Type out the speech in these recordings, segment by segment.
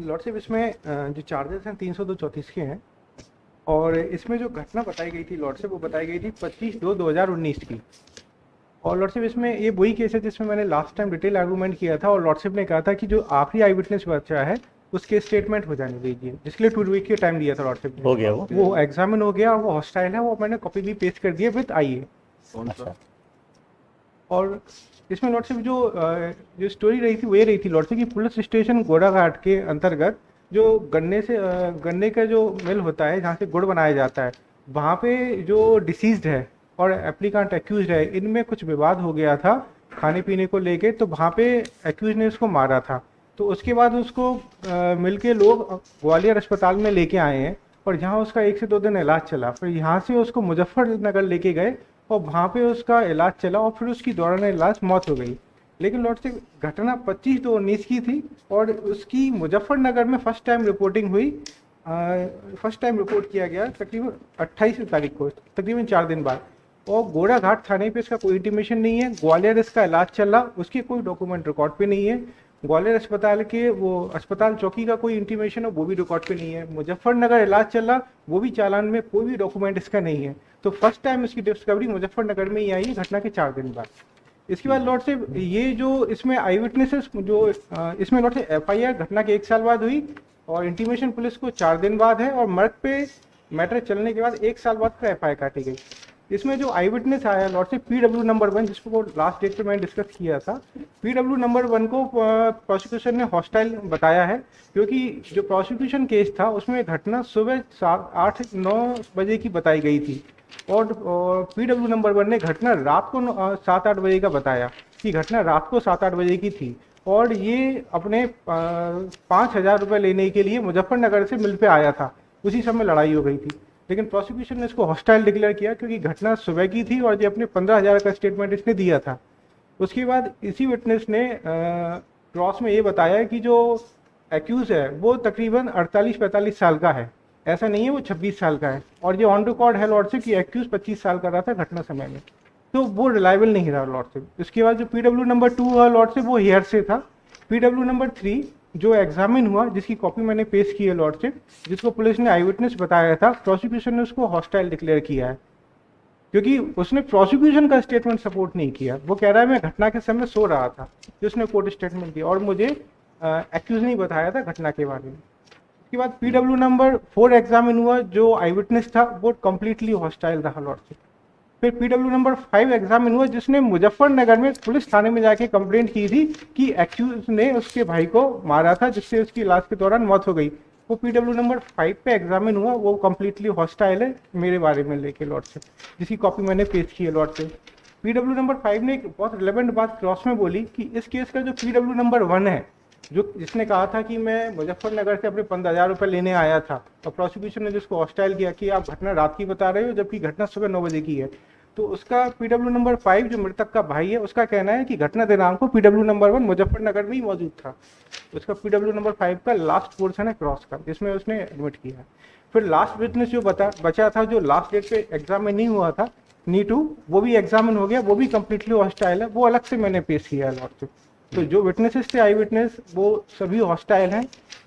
Lordship इसमें जो charges हैं 302/34 के हैं। और इसमें जो घटना बताई गई थी लॉर्डशिप, वो बताई गई थी 25/2/2019 की। और लॉर्डशिप इसमें ये वही केस है जिसमें मैंने लास्ट टाइम डिटेल आर्गूमेंट किया था, और लॉर्डशिप ने कहा था कि जो आखिरी आई विटनेस बचा है उसके स्टेटमेंट हो जाने दीजिए, जिसके लिए 2 वीक के टाइम दिया था लॉर्डशिप ने। हो गया वो एग्जामिन हो गया और वो हॉस्टाइल है, वो मैंने कॉपी भी पेश कर दिया विद आईए। अच्छा। और इसमें लॉर्डशिप जो स्टोरी रही थी वो ये रही थी लॉर्डशिप की, पुलिस स्टेशन घोड़ाघाट के अंतर्गत जो गन्ने का जो मिल होता है जहाँ से गुड़ बनाया जाता है, वहाँ पे जो डिसीज्ड है और एप्लीकेंट एक्यूज है, इनमें कुछ विवाद हो गया था खाने पीने को लेके। तो वहाँ पे एक्यूज ने उसको मारा था। तो उसके बाद उसको मिल के लोग ग्वालियर अस्पताल में लेके आए हैं, और जहाँ उसका 1 से 2 दिन इलाज चला। फिर यहाँ से उसको मुजफ्फरनगर लेके गए और वहाँ पे उसका इलाज चला, और फिर उसकी दौरान इलाज मौत हो गई। लेकिन लॉर्ड से घटना 25/2/19 की थी, और उसकी मुजफ्फरनगर में फर्स्ट टाइम रिपोर्टिंग हुई। फर्स्ट टाइम रिपोर्ट किया गया तकरीबन 28 तारीख को, तकरीबन 4 दिन बाद। और गोराघाट थाने पे इसका कोई इंटीमेशन नहीं है। ग्वालियर इसका इलाज चल रहा, उसके कोई डॉक्यूमेंट रिकॉर्ड पे नहीं है। ग्वालियर अस्पताल के वो अस्पताल चौकी का कोई इंटीमेशन हो, वो भी रिकॉर्ड पे नहीं है। मुजफ्फरनगर इलाज चल रहा, वो भी चालान में कोई भी डॉक्यूमेंट इसका नहीं है। तो फर्स्ट टाइम इसकी डिस्कवरी मुजफ्फरनगर में ही आई है, घटना के 4 दिन बाद। इसके बाद लॉर्ड से ये जो इसमें आई विटनेसेस जो इसमें लॉर्ड से एफआईआर घटना के 1 साल बाद हुई, और इंटीमेशन पुलिस को 4 दिन बाद है, और मर्ग पे मैटर चलने के बाद 1 साल बाद फिर एफआईआर काटी गई। इसमें जो आई विटनेस आया लॉर्ड से PW नंबर 1, जिसको लास्ट डेट पे मैंने डिस्कस किया था, PW नंबर 1 को प्रोसिक्यूशन ने हॉस्टाइल बताया है, क्योंकि जो प्रोसिक्यूशन केस था उसमें घटना सुबह 8-9 बजे की बताई गई थी, और PW नंबर 1 ने घटना रात को 7-8 बजे का बताया कि घटना रात को 7-8 बजे की थी। और ये अपने 5,000 रुपये लेने के लिए मुजफ्फरनगर से मिल पे आया था। उसी समय लड़ाई हो गई थी, लेकिन प्रोसिक्यूशन ने इसको हॉस्टाइल डिक्लेयर किया क्योंकि घटना सुबह की थी, और ये अपने 15,000 का स्टेटमेंट इसने दिया था। उसके बाद इसी विटनेस ने क्रॉस में ये बताया कि जो एक्यूज है वो तकरीबन 48-45 साल का है, ऐसा नहीं है वो 26 साल का है। और ये ऑन रिकॉर्ड है लॉर्ड से कि एक्यूज 25 साल का रहा था घटना समय में, तो वो रिलायबल नहीं रहा लॉर्ड से। इसके बाद जो PW नंबर 2 है लॉर्ड से, वो हेयर से था। PW नंबर 3 जो एग्जामिन हुआ, जिसकी कॉपी मैंने पेश की है लॉर्ड से, जिसको पुलिस ने आई विटनेस बताया था, प्रोसिक्यूशन ने उसको हॉस्टाइल डिक्लेयर किया है, क्योंकि उसने प्रोसिक्यूशन का स्टेटमेंट सपोर्ट नहीं किया। वो कह रहा है मैं घटना के समय सो रहा था, जिसने कोर्ट स्टेटमेंट दिया, और मुझे एक्यूज नहीं बताया था घटना के बारे में। उसके बाद PW नंबर 4 एग्जामिन हुआ, जो आई विटनेस था वो कम्प्लीटली हॉस्टाइल रहा लॉर्ड से। फिर PW नंबर 5 एग्जामिन हुआ, जिसने मुजफ्फरनगर में पुलिस थाने में जाके कंप्लेंट की थी कि एक्यूज ने उसके भाई को मारा था, जिससे उसकी इलाज के दौरान मौत हो गई। वो PW नंबर 5 पे एग्जामिन हुआ, वो कम्प्लीटली हॉस्टाइल है मेरे बारे में लेके लॉर्ड से, जिसकी कॉपी मैंने पेश की है लॉर्ड से। PW नंबर 5 ने एक बहुत रिलेवेंट बात क्रॉस में बोली कि इस केस का जो PW नंबर 1 है, जो जिसने कहा था कि मैं मुजफ्फरनगर से अपने 15,000 रुपये लेने आया था, और प्रोसिक्यूशन ने जिसको हॉस्टाइल किया कि आप घटना रात की बता रहे हो जबकि घटना सुबह 9 बजे की है, तो उसका PW नंबर 5 जो मृतक का भाई है, उसका कहना है कि घटना दिनांक को PW नंबर 1 मुजफ्फरनगर में ही मौजूद था। उसका PW नंबर 5 का लास्ट पोर्शन है क्रॉस का, जिसमें उसने एडमिट किया। फिर लास्ट विटनेस जो बचा था, जो लास्ट डेट पे एग्जाम में नहीं हुआ था, नी2, वो भी एग्जामिन हो गया, वो भी कम्प्लीटली हॉस्टाइल है, वो अलग से मैंने पेश किया है लॉर्ड से। तो जो विटनेसेस थे आई विटनेस, वो सभी हॉस्टाइल हैं,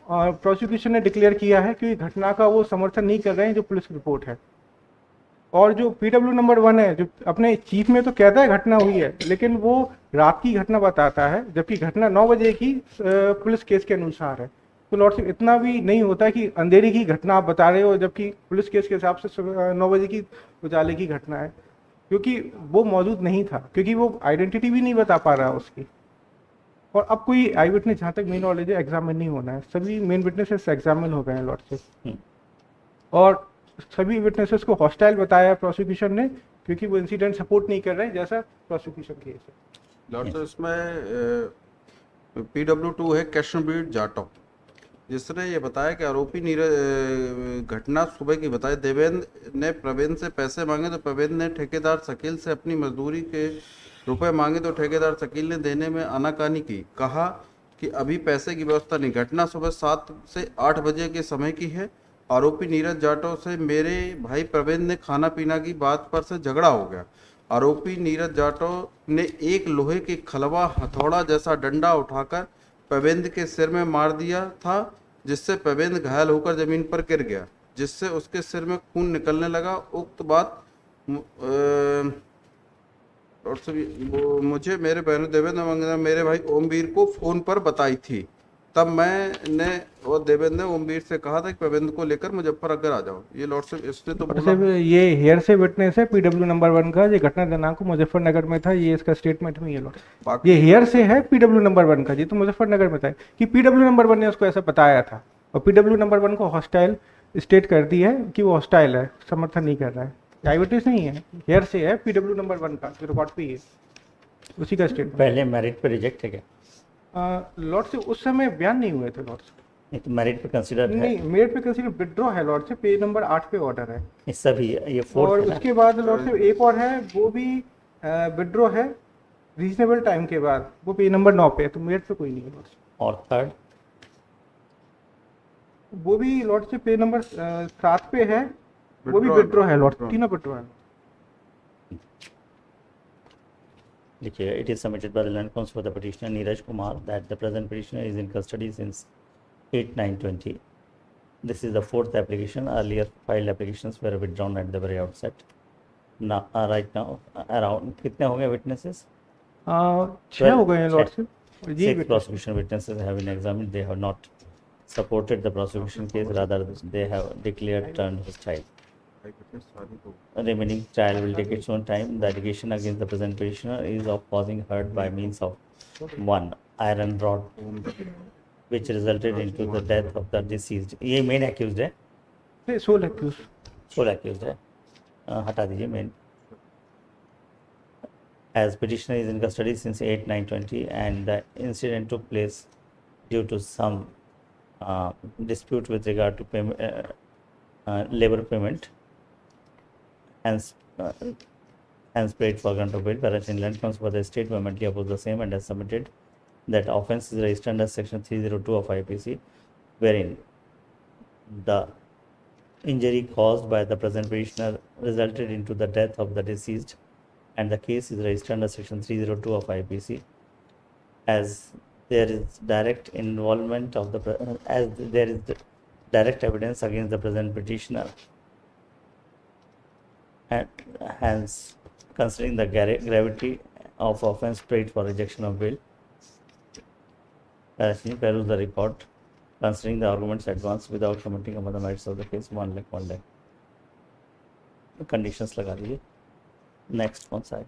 और प्रोसिक्यूशन ने डिक्लेयर किया है कि घटना का वो समर्थन नहीं कर रहे हैं जो पुलिस रिपोर्ट है। और जो PW नंबर 1 है, जो अपने चीफ में तो कहता है घटना हुई है, लेकिन वो रात की घटना बताता है, जबकि घटना 9 बजे की पुलिस केस के अनुसार है। तो लॉर्ड साहब इतना भी नहीं होता कि अंधेरी की घटना आप बता रहे हो, जबकि पुलिस केस के हिसाब से 9 बजे की उजाले की घटना है, क्योंकि वो मौजूद नहीं था, क्योंकि वो आइडेंटिटी भी नहीं बता पा रहा उसकी। और अब कोई आई विटनेस, जहाँ तक मेन नॉलेज है, एग्जामिन नहीं होना है, सभी मेन विटनेसेस एग्जामिन हो गए हैं लॉर्ड साहब। और सभी विटनेसेस को हॉस्टाइल बताया प्रोसिक्यूशन ने, क्योंकि वो इंसिडेंट सपोर्ट नहीं कर रहे हैं जैसा प्रोसिक्यूशन केस है। लॉर्ड साहब इसमें PW2 है कृष्णवीर जाटव, जिसने ये बताया कि आरोपी नीरज घटना सुबह की बताई। देवेंद्र ने प्रवीण से पैसे मांगे तो प्रवीण ने ठेकेदार शकील से अपनी मजदूरी के रुपए मांगे तो ठेकेदार शकील ने देने में आनाकानी की, कहा कि अभी पैसे की व्यवस्था नहीं। घटना सुबह 7 से 8 बजे के समय की है। आरोपी नीरज जाटव से मेरे भाई प्रवीण ने खाना पीना की बात पर से झगड़ा हो गया। आरोपी नीरज जाटव ने एक लोहे के खलवा हथौड़ा जैसा डंडा उठाकर प्रवीण के सिर में मार दिया था। जिससे प्रवेंद्र घायल होकर जमीन पर गिर गया, जिससे उसके सिर में खून निकलने लगा। उक्त बात और मुझे मेरे बहन देवेंद्र ने मेरे भाई ओमवीर को फोन पर बताई थी। तब मैंने और देवेंद्र ने ओमवीर से कहा था कि प्रवेंद्र को लेकर मुजफ्फरनगर आ जाओ। ये लॉर्ड साहब इसने तो बोला। ये हेयर से विटनेस है PW नंबर 1 का। ये घटना दिनांक को मुजफ्फरनगर में था, ये इसका स्टेटमेंट में ये लॉर्ड। ये हेयर से है PW नंबर 1 का, ये तो मुजफ्फरनगर में था कि PW नंबर 1 ने उसको ऐसा बताया था, और PW नंबर 1 को हॉस्टाइल स्टेट कर दी है कि वो हॉस्टाइल है, समर्थन नहीं कर रहा है। डायबिटीज नहीं है, हेयर से है PW नंबर 1 का, जो रिकॉर्ड पे ही है, उसी का स्टेटमेंट। पहले मेरिट पे रिजेक्ट है क्या? लॉर्ड से उस समय बयान नहीं हुए थे लॉर्ड से। नहीं तो मेरिट पे कंसीडर है? नहीं, मेरिट पे कंसीडर विड्रॉ है लॉर्ड से, पेज नंबर 8 पे ऑर्डर है। इस सभी ये और फोर्थ है उसके बाद लॉर्ड से एक और है, वो भी विड्रॉ है रीजनेबल टाइम के बाद, वो पेज नंबर 9 पे है, तो मेरिट पे कोई नहीं है लॉर्ड से। और थर्ड वो भी लॉर्ड से पेज नंबर 7 पे है, वो भी विड्रॉ है लॉर्ड, तीनों विड्रॉ है। देखिए, it is submitted by the land council for the petitioner Neeraj Kumar that the present petitioner is in custody since 8/9/20. This is the fourth application. Earlier filed applications were withdrawn at the very outset. Now, right now, around कितने हो गए witnesses? 6 हो गए हैं Lord से। जी, 6 prosecution witnesses have been examined. They have not supported the prosecution case. Rather, they have declared turned hostile. Remaining trial will take its own time. The allegation against the present petitioner is of causing hurt by means of 1 iron rod, which resulted into the death of the deceased. ये main accused है, soul accused, sole accused है, हटा दीजिए main. As petitioner is in custody since 8/9/20 and the incident took place due to some dispute with regard to payment, labor payment. Hence prayed for grant of bail. Whereas in land comes for the state vehemently oppose the same and has submitted that offence is registered under section 302 of IPC, wherein the injury caused by the present petitioner resulted into the death of the deceased, and the case is registered under section 302 of IPC, as there is direct involvement of the as there is direct evidence against the present petitioner. And hence, considering the gravity of offence, prayed for rejection of bail. Peruse the report, considering the arguments advanced without commenting upon the merits of the case. 1 lakh. Conditions लगा दीजिए. Next कौन सा है?